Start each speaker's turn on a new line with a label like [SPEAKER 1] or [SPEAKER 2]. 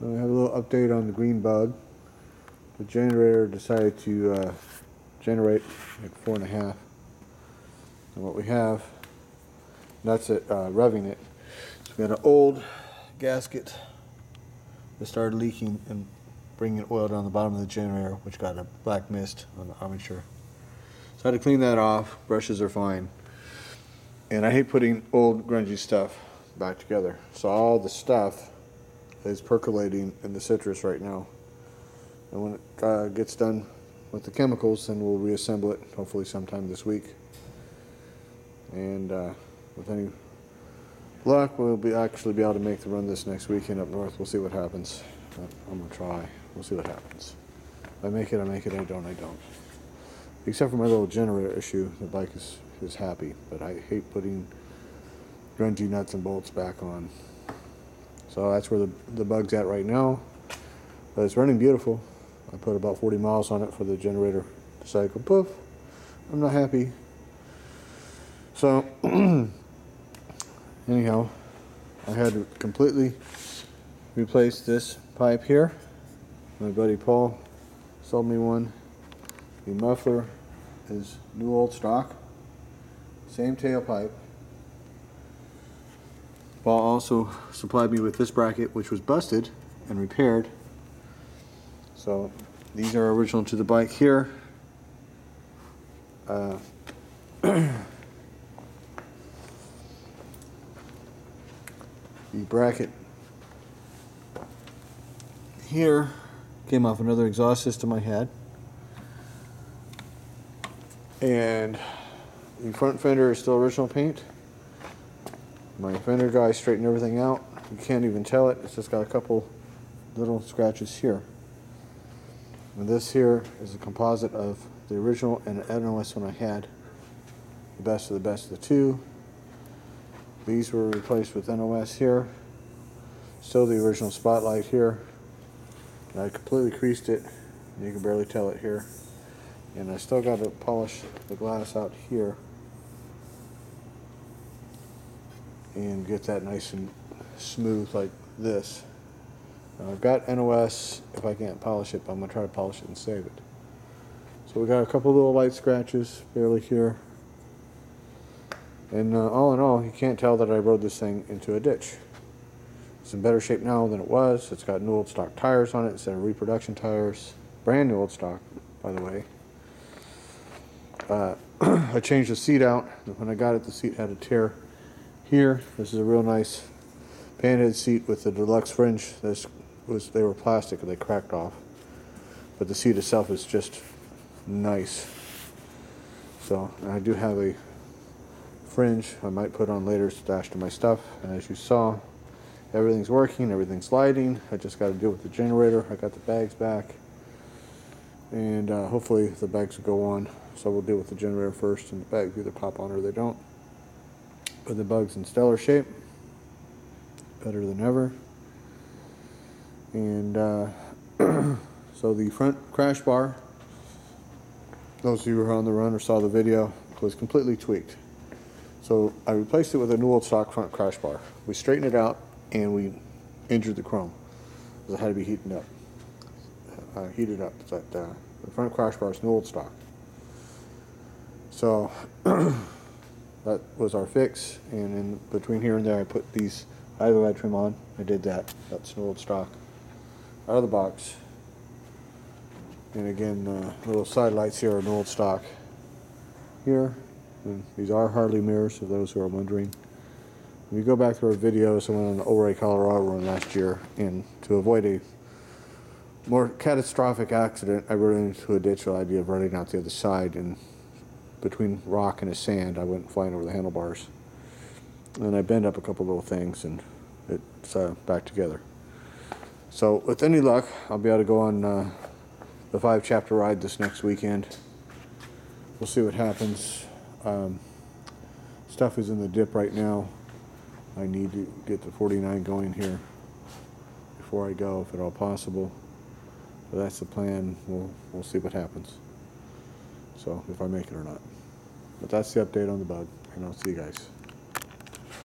[SPEAKER 1] I have a little update on the green bug. The generator decided to generate like 4.5. And what we have, that's it, revving it. So we got an old gasket that started leaking and bringing oil down the bottom of the generator, which got a black mist on the armature. So I had to clean that off. Brushes are fine. And I hate putting old grungy stuff back together. So all the stuff is percolating in the citrus right now. And when it gets done with the chemicals, then we'll reassemble it, hopefully sometime this week. And with any luck, we'll actually be able to make the run this next weekend up north. We'll see what happens. I'm going to try. We'll see what happens. If I make it, I make it. I don't, I don't. Except for my little generator issue, the bike is happy. But I hate putting grungy nuts and bolts back on. So that's where the bug's at right now. But it's running beautiful. I put about 40 miles on it for the generator to cycle. Poof. I'm not happy. So, anyhow, I had to completely replace this pipe here. My buddy Paul sold me one. The muffler is new old stock. Same tailpipe. Paul also supplied me with this bracket, which was busted and repaired. So these are original to the bike here. The bracket here came off another exhaust system I had. And the front fender is still original paint. My fender guy straightened everything out. You can't even tell it. It's just got a couple little scratches here. And this here is a composite of the original and an NOS one I had. The best of the two. These were replaced with NOS here. Still the original spotlight here. And I completely creased it. You can barely tell it here. And I still got to polish the glass out here and get that nice and smooth like this. Now I've got NOS if I can't polish it, but I'm going to try to polish it and save it. So we got a couple little light scratches barely here. And all in all, you can't tell that I rode this thing into a ditch. It's in better shape now than it was. It's got new old stock tires on it instead of reproduction tires. Brand new old stock, by the way. I changed the seat out. When I got it, the seat had a tear here. This is a real nice panhead seat with the deluxe fringe. They were plastic and they cracked off. But the seat itself is just nice. So I do have a fringe I might put on later stashed in my stuff. And as you saw, everything's working, everything's sliding. I just got to deal with the generator. I got the bags back. And hopefully the bags will go on. So we'll deal with the generator first, and the bags either pop on or they don't. But the bug's in stellar shape. Better than ever. And so the front crash bar, those of you who were on the run or saw the video, was completely tweaked. So I replaced it with a new old stock front crash bar. We straightened it out and we injured the chrome because it had to be heated up. But the front crash bar is new old stock. So that was our fix, and in between here and there I put these IVI trim on. I did that. That's new old stock out of the box. And again, little side lights here are new old stock here. And these are Harley mirrors, for those who are wondering. If you go back through our videos, I went on the Ouray, Colorado run last year, and to avoid a more catastrophic accident, I rode into a ditch with the idea of running out the other side, and between rock and a sand, I went flying over the handlebars. And I bent up a couple little things, and it's back together. So with any luck, I'll be able to go on the 5-chapter ride this next weekend. We'll see what happens. Stuff is in the dip right now. I need to get the 49 going here before I go, if at all possible. But that's the plan. We'll see what happens. So if I make it or not. But that's the update on the bug, and I'll see you guys.